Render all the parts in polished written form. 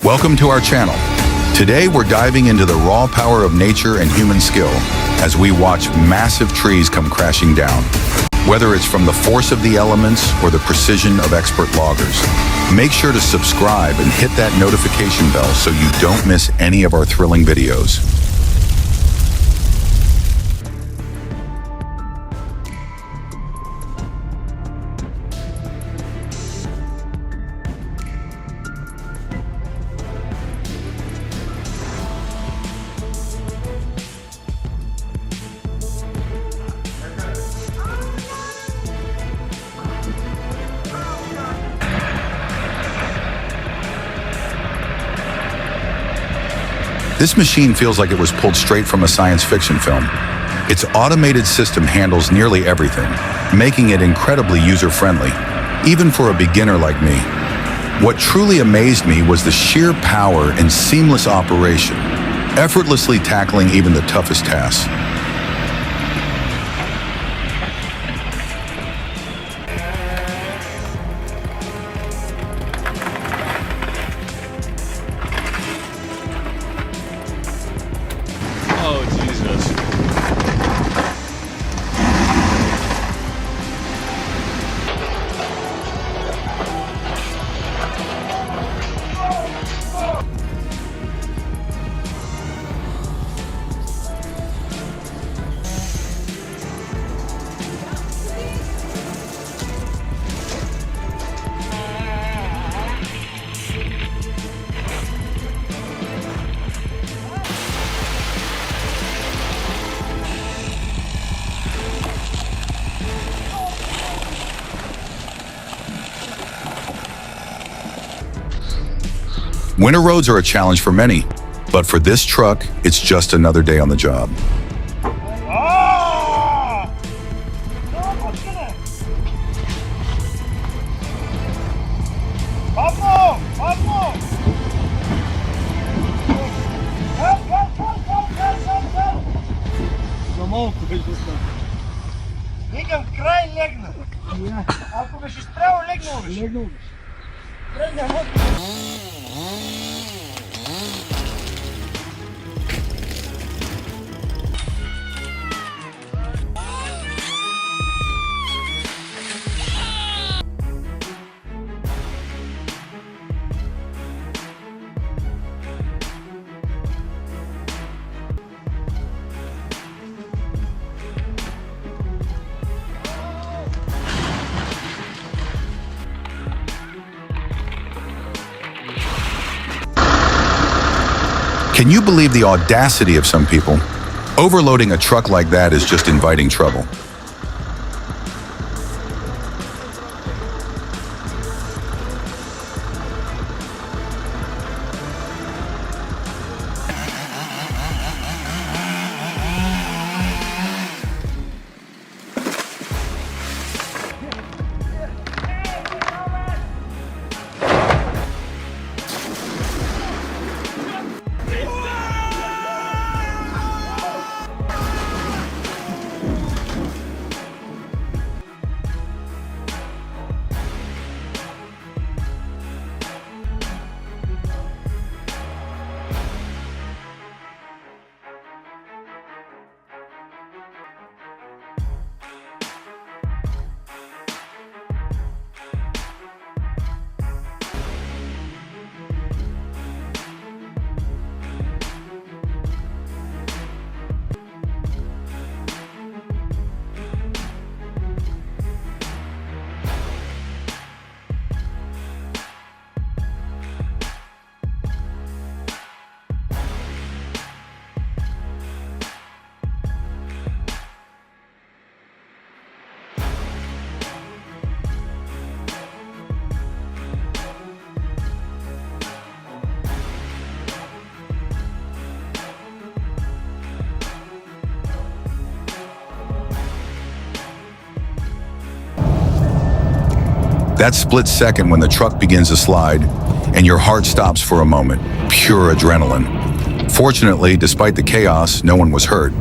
Welcome to our channel. Today we're diving into the raw power of nature and human skill as we watch massive trees come crashing down. Whether it's from the force of the elements or the precision of expert loggers, make sure to subscribe and hit that notification bell so you don't miss any of our thrilling videos. This machine feels like it was pulled straight from a science fiction film. Its automated system handles nearly everything, making it incredibly user-friendly, even for a beginner like me. What truly amazed me was the sheer power and seamless operation, effortlessly tackling even the toughest tasks. Oh, Jesus. Winter roads are a challenge for many, but for this truck, it's just another day on the job. Liggen kraj legnu. Ako bi si spravo legnu. Can you believe the audacity of some people? Overloading a truck like that is just inviting trouble. That split second when the truck begins to slide and your heart stops for a moment, pure adrenaline. Fortunately, despite the chaos, no one was hurt.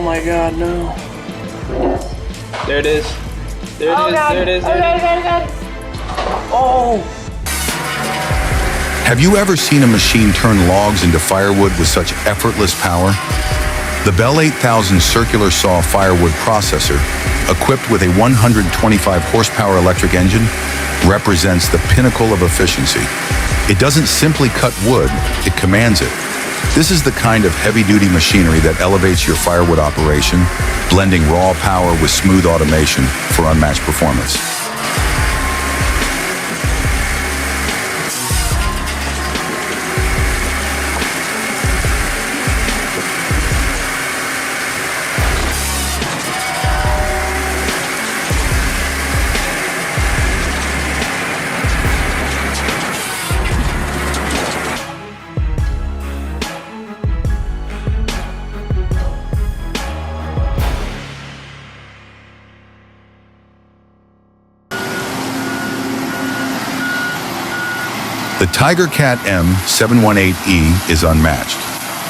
my god, no. There it is. There it Oh is. god. There it is. Oh There it is. god. Oh! Have you ever seen a machine turn logs into firewood with such effortless power? The Bell 8000 circular saw firewood processor, equipped with a 125 horsepower electric engine, represents the pinnacle of efficiency. It doesn't simply cut wood, it commands it. This is the kind of heavy-duty machinery that elevates your firewood operation, blending raw power with smooth automation for unmatched performance. The TigerCat M718E is unmatched.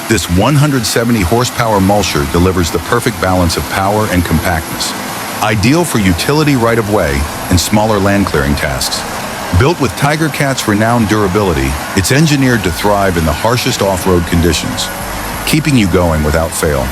This 170 horsepower mulcher delivers the perfect balance of power and compactness, ideal for utility right-of-way and smaller land clearing tasks. Built with TigerCat's renowned durability, it's engineered to thrive in the harshest off-road conditions, keeping you going without fail.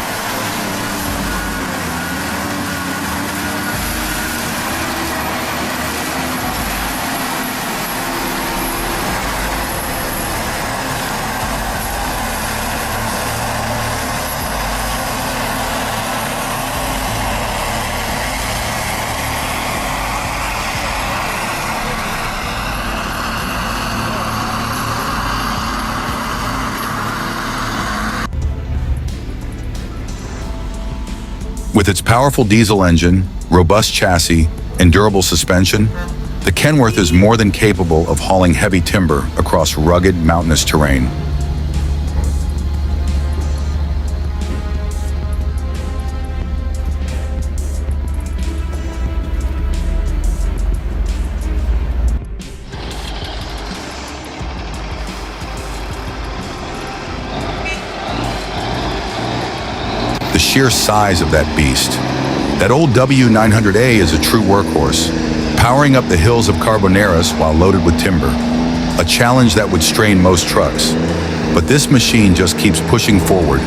With its powerful diesel engine, robust chassis, and durable suspension, the Kenworth is more than capable of hauling heavy timber across rugged, mountainous terrain. The sheer size of that beast. That old W900A is a true workhorse, powering up the hills of Carboneras while loaded with timber, a challenge that would strain most trucks. But this machine just keeps pushing forward,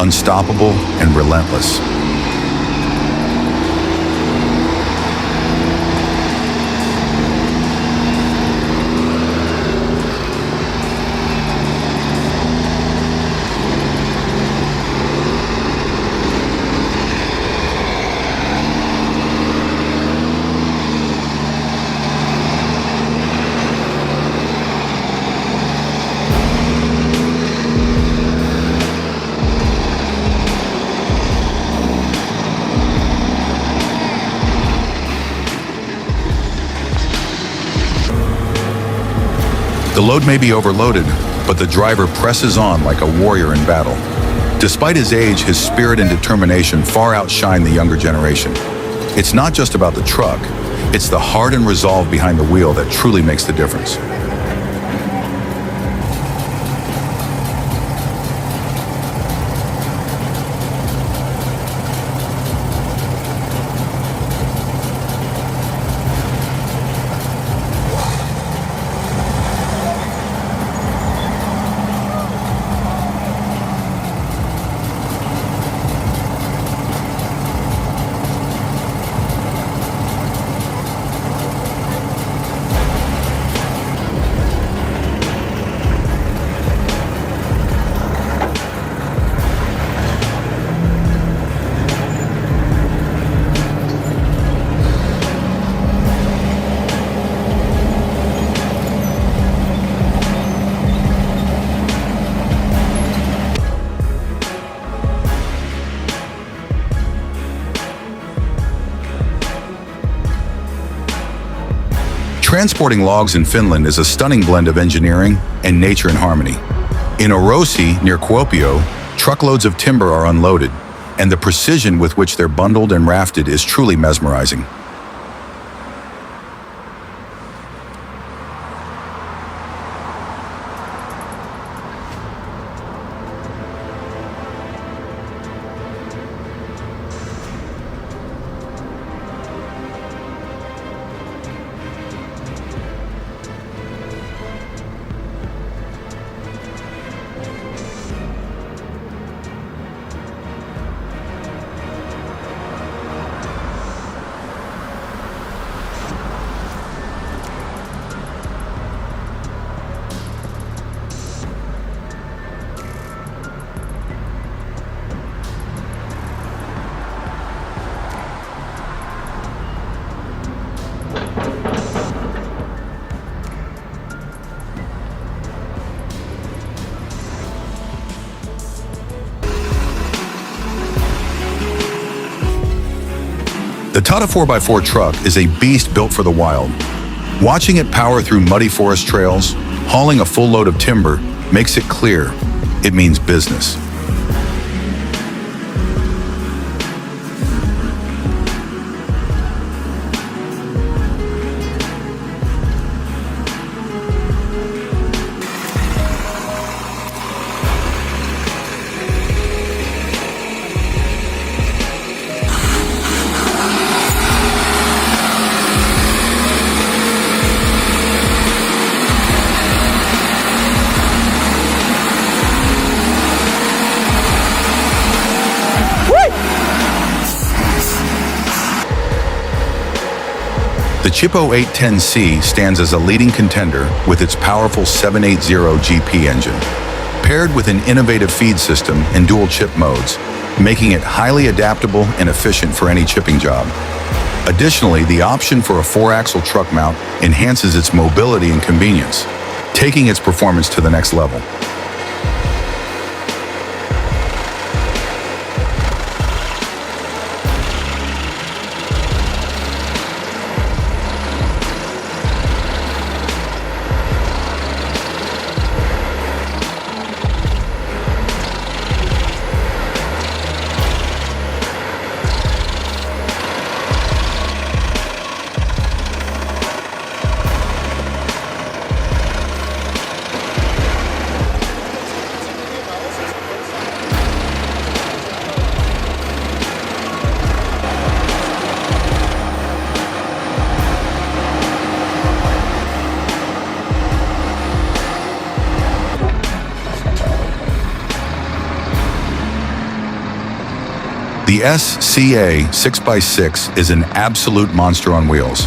unstoppable and relentless. The load may be overloaded, but the driver presses on like a warrior in battle. Despite his age, his spirit and determination far outshine the younger generation. It's not just about the truck, it's the heart and resolve behind the wheel that truly makes the difference. Transporting logs in Finland is a stunning blend of engineering and nature in harmony. In Orosi, near Kuopio, truckloads of timber are unloaded, and the precision with which they're bundled and rafted is truly mesmerizing. The Tata 4x4 truck is a beast built for the wild. Watching it power through muddy forest trails, hauling a full load of timber, makes it clear it means business. The Chippo 810C stands as a leading contender with its powerful 780 GP engine, paired with an innovative feed system and dual chip modes, making it highly adaptable and efficient for any chipping job. Additionally, the option for a 4-axle truck mount enhances its mobility and convenience, taking its performance to the next level. The SCA 6x6 is an absolute monster on wheels.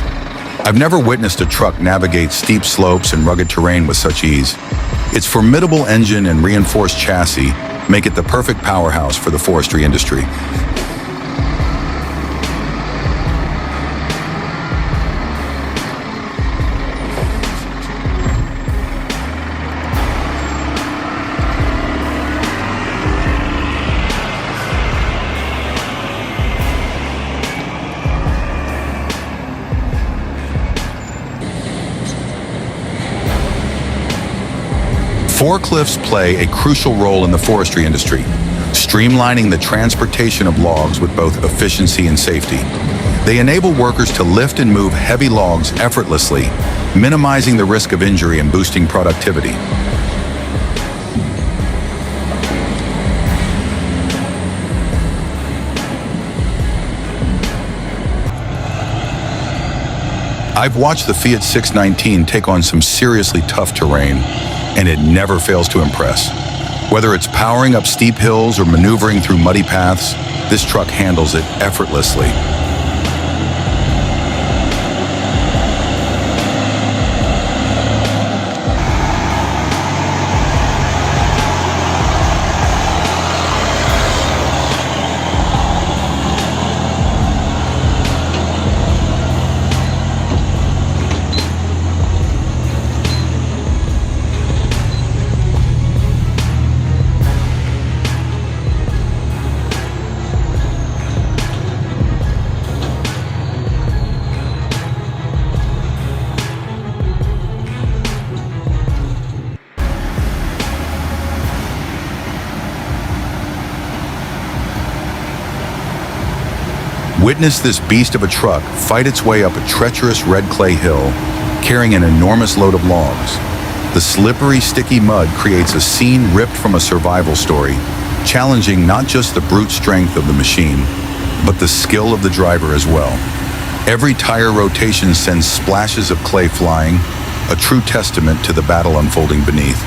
I've never witnessed a truck navigate steep slopes and rugged terrain with such ease. Its formidable engine and reinforced chassis make it the perfect powerhouse for the forestry industry. Forklifts play a crucial role in the forestry industry, streamlining the transportation of logs with both efficiency and safety. They enable workers to lift and move heavy logs effortlessly, minimizing the risk of injury and boosting productivity. I've watched the Fiat 619 take on some seriously tough terrain, and it never fails to impress. Whether it's powering up steep hills or maneuvering through muddy paths, this truck handles it effortlessly. Witness this beast of a truck fight its way up a treacherous red clay hill, carrying an enormous load of logs. The slippery, sticky mud creates a scene ripped from a survival story, challenging not just the brute strength of the machine, but the skill of the driver as well. Every tire rotation sends splashes of clay flying, a true testament to the battle unfolding beneath.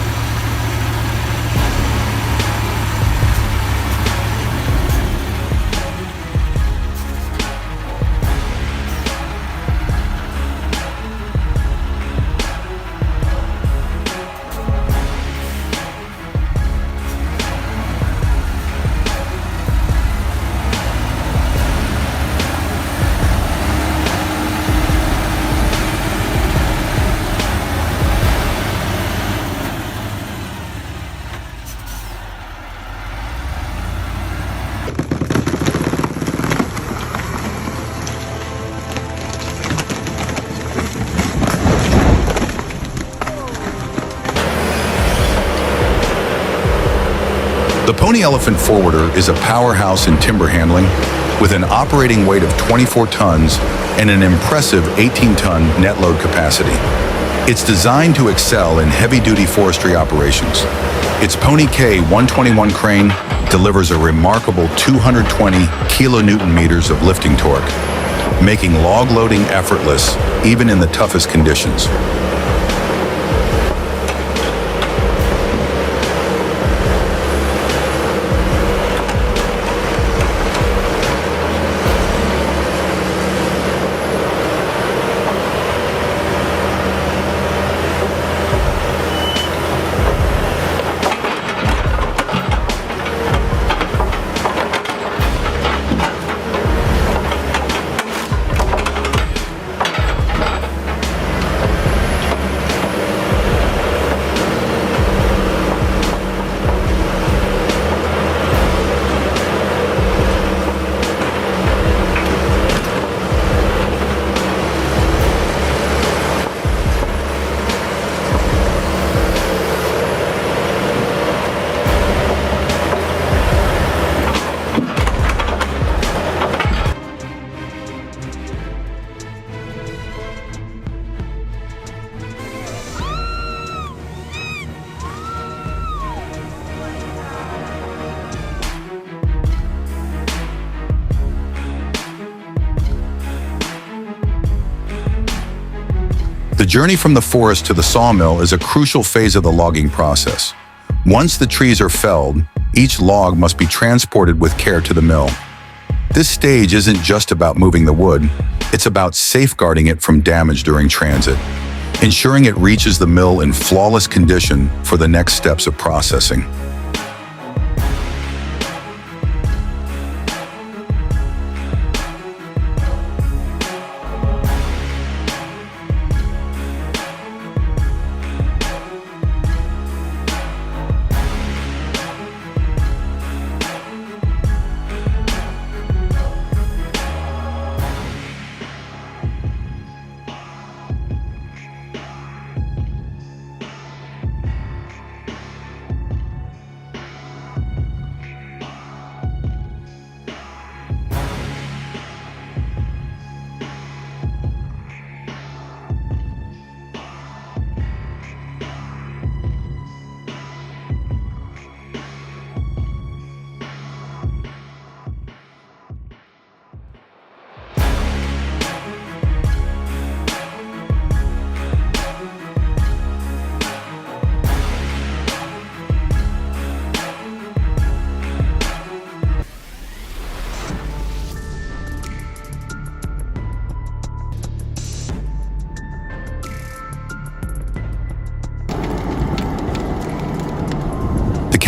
The Pony Elephant Forwarder is a powerhouse in timber handling with an operating weight of 24 tons and an impressive 18-ton net load capacity. It's designed to excel in heavy-duty forestry operations. Its Pony K 121 crane delivers a remarkable 220 kilonewton meters of lifting torque, making log loading effortless even in the toughest conditions. The journey from the forest to the sawmill is a crucial phase of the logging process. Once the trees are felled, each log must be transported with care to the mill. This stage isn't just about moving the wood, it's about safeguarding it from damage during transit, ensuring it reaches the mill in flawless condition for the next steps of processing.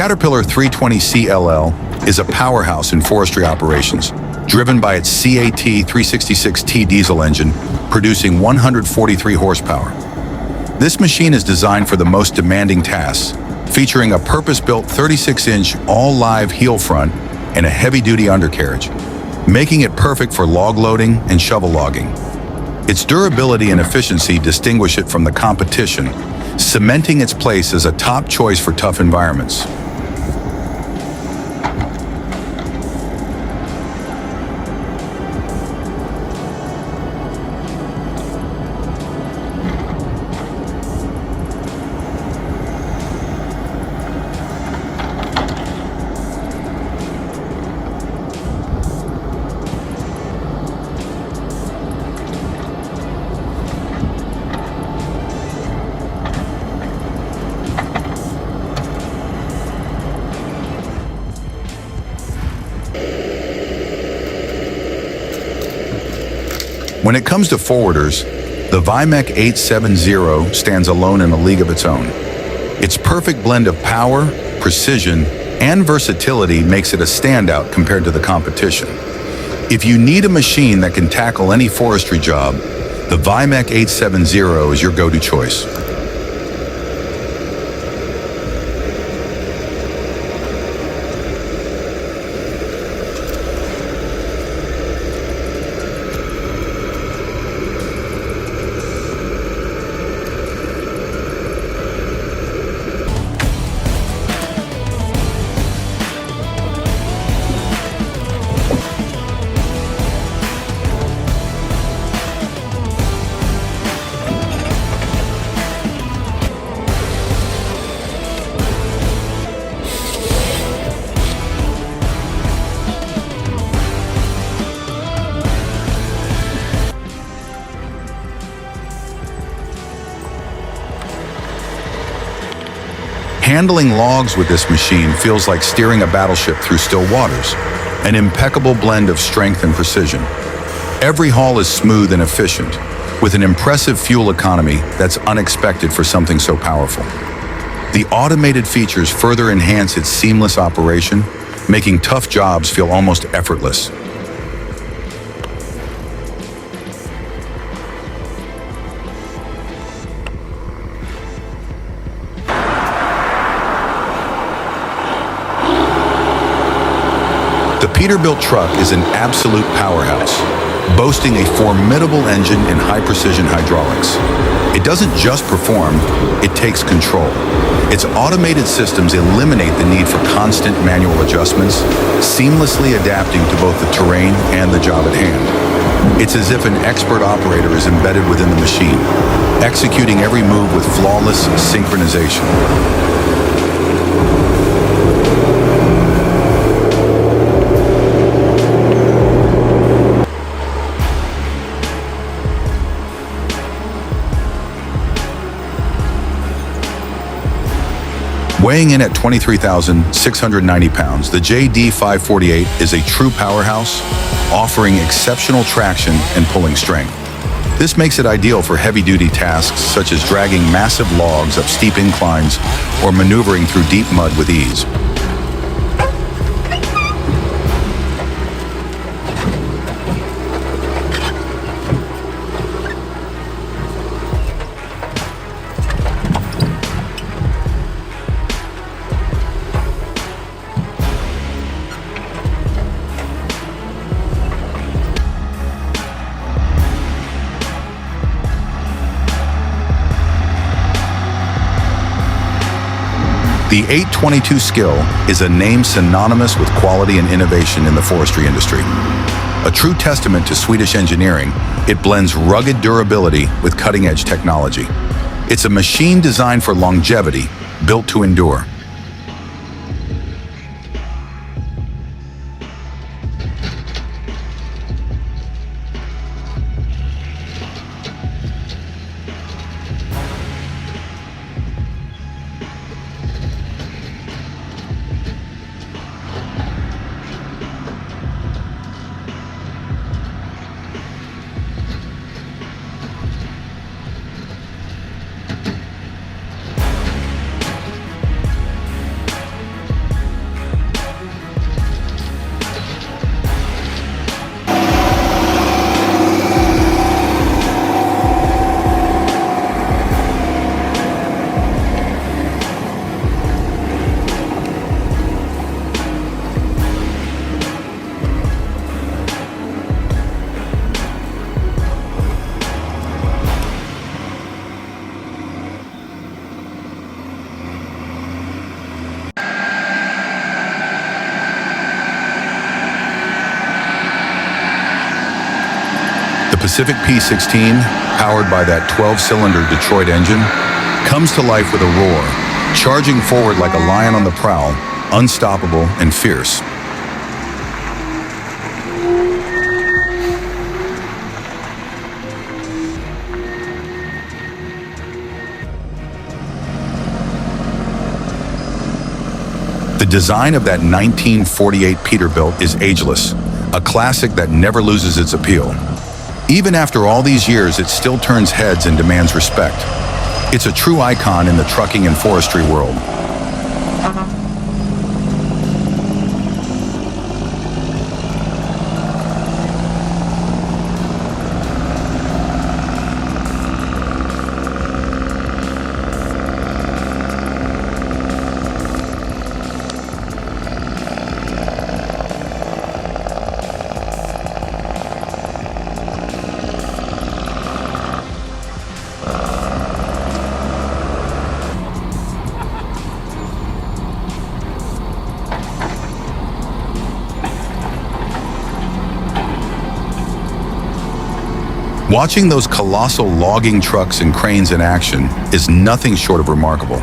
Caterpillar 320 CLL is a powerhouse in forestry operations, driven by its CAT 366T diesel engine, producing 143 horsepower. This machine is designed for the most demanding tasks, featuring a purpose-built 36-inch all-live heel front and a heavy-duty undercarriage, making it perfect for log loading and shovel logging. Its durability and efficiency distinguish it from the competition, cementing its place as a top choice for tough environments. When it comes to forwarders, the Vimec 870 stands alone in a league of its own. Its perfect blend of power, precision, and versatility makes it a standout compared to the competition. If you need a machine that can tackle any forestry job, the Vimec 870 is your go-to choice. Handling logs with this machine feels like steering a battleship through still waters, an impeccable blend of strength and precision. Every haul is smooth and efficient, with an impressive fuel economy that's unexpected for something so powerful. The automated features further enhance its seamless operation, making tough jobs feel almost effortless. The Peterbilt truck is an absolute powerhouse, boasting a formidable engine and high-precision hydraulics. It doesn't just perform, it takes control. Its automated systems eliminate the need for constant manual adjustments, seamlessly adapting to both the terrain and the job at hand. It's as if an expert operator is embedded within the machine, executing every move with flawless synchronization. Weighing in at 23,690 pounds, the JD548 is a true powerhouse, offering exceptional traction and pulling strength. This makes it ideal for heavy-duty tasks such as dragging massive logs up steep inclines or maneuvering through deep mud with ease. The 822 Skill is a name synonymous with quality and innovation in the forestry industry. A true testament to Swedish engineering, it blends rugged durability with cutting-edge technology. It's a machine designed for longevity, built to endure. The Pacific P16, powered by that 12-cylinder Detroit engine, comes to life with a roar, charging forward like a lion on the prowl, unstoppable and fierce. The design of that 1948 Peterbilt is ageless, a classic that never loses its appeal. Even after all these years, it still turns heads and demands respect. It's a true icon in the trucking and forestry world. Watching those colossal logging trucks and cranes in action is nothing short of remarkable.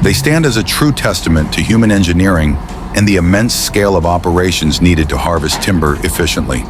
They stand as a true testament to human engineering and the immense scale of operations needed to harvest timber efficiently.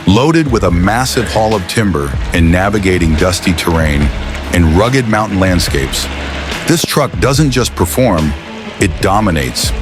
Loaded with a massive haul of timber and navigating dusty terrain and rugged mountain landscapes, this truck doesn't just perform, it dominates.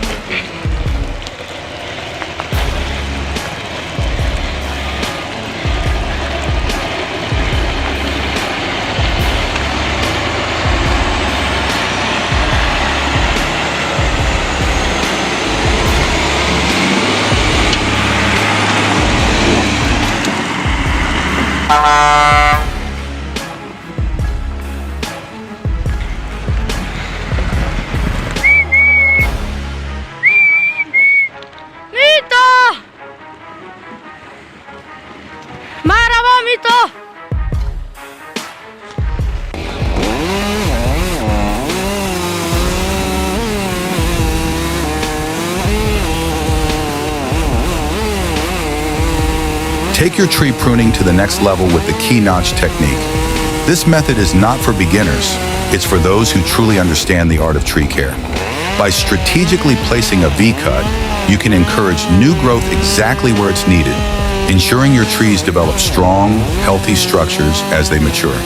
Take your tree pruning to the next level with the key notch technique. This method is not for beginners, it's for those who truly understand the art of tree care. By strategically placing a V-cut, you can encourage new growth exactly where it's needed, ensuring your trees develop strong, healthy structures as they mature.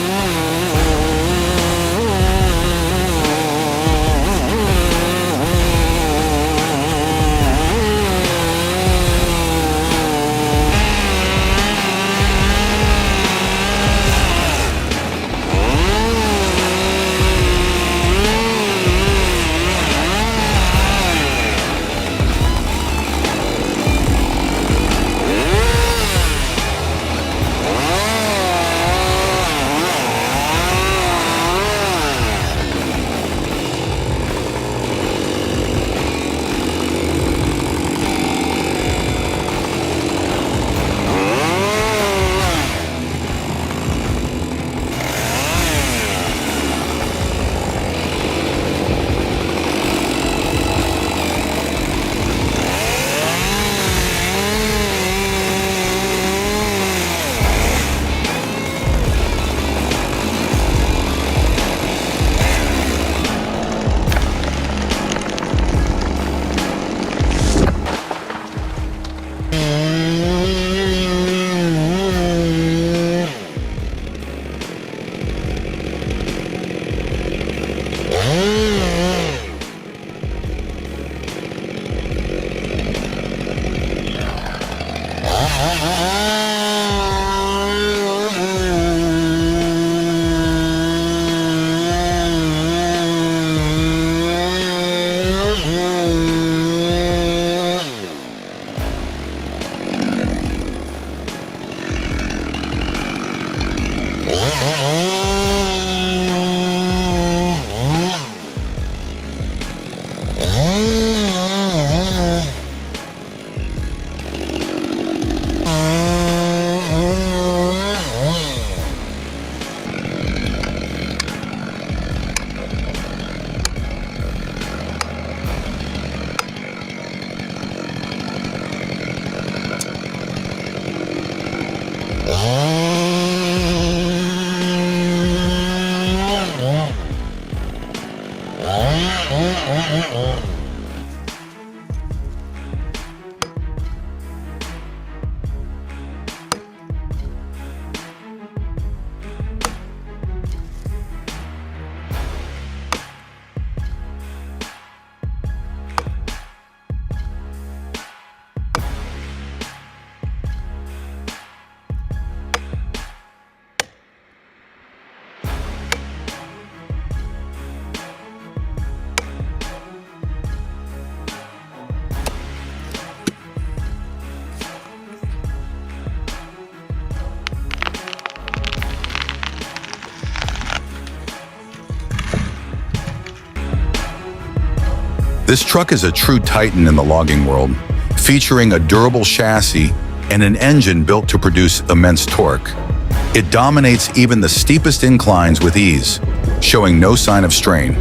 This truck is a true titan in the logging world, featuring a durable chassis and an engine built to produce immense torque. It dominates even the steepest inclines with ease, showing no sign of strain.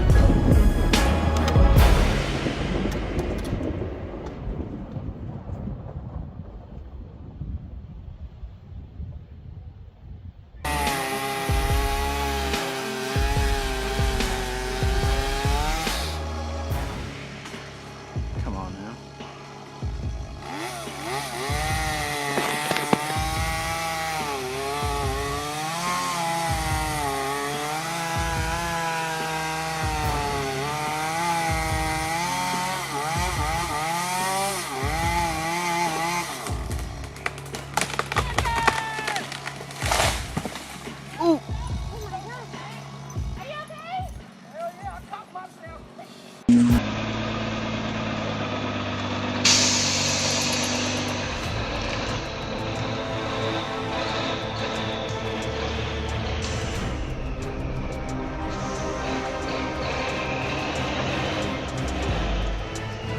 Come on now.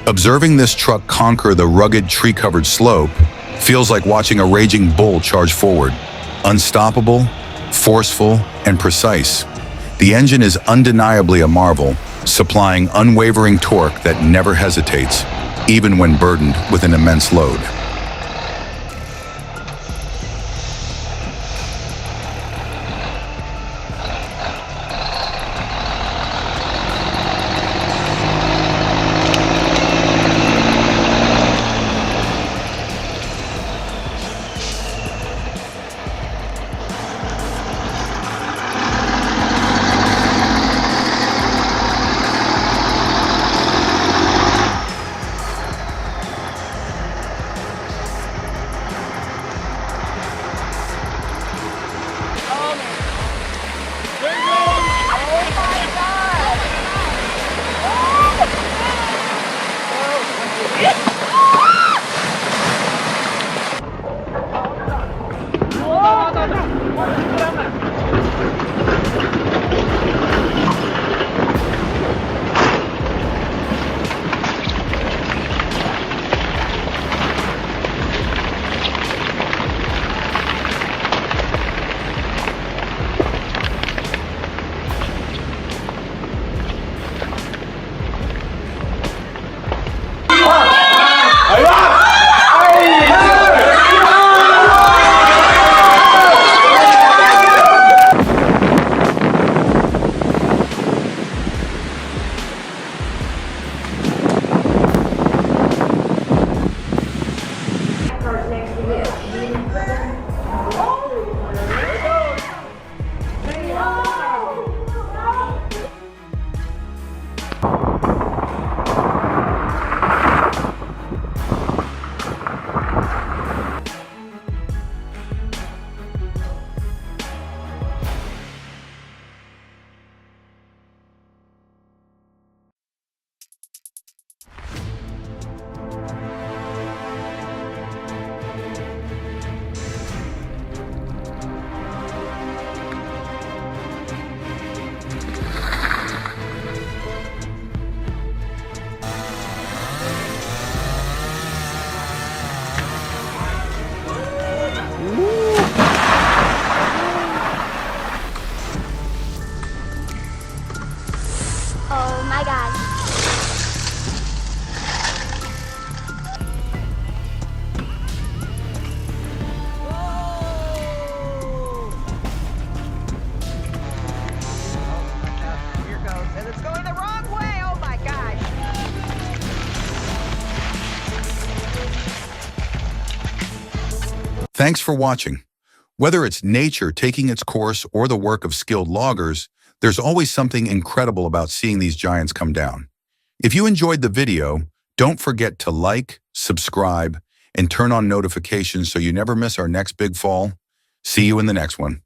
Observing this truck conquer the rugged tree-covered slope feels like watching a raging bull charge forward. Unstoppable, forceful, and precise. The engine is undeniably a marvel, supplying unwavering torque that never hesitates, even when burdened with an immense load. Thanks for watching. Whether it's nature taking its course or the work of skilled loggers, there's always something incredible about seeing these giants come down. If you enjoyed the video, don't forget to like, subscribe, and turn on notifications so you never miss our next big fall. See you in the next one.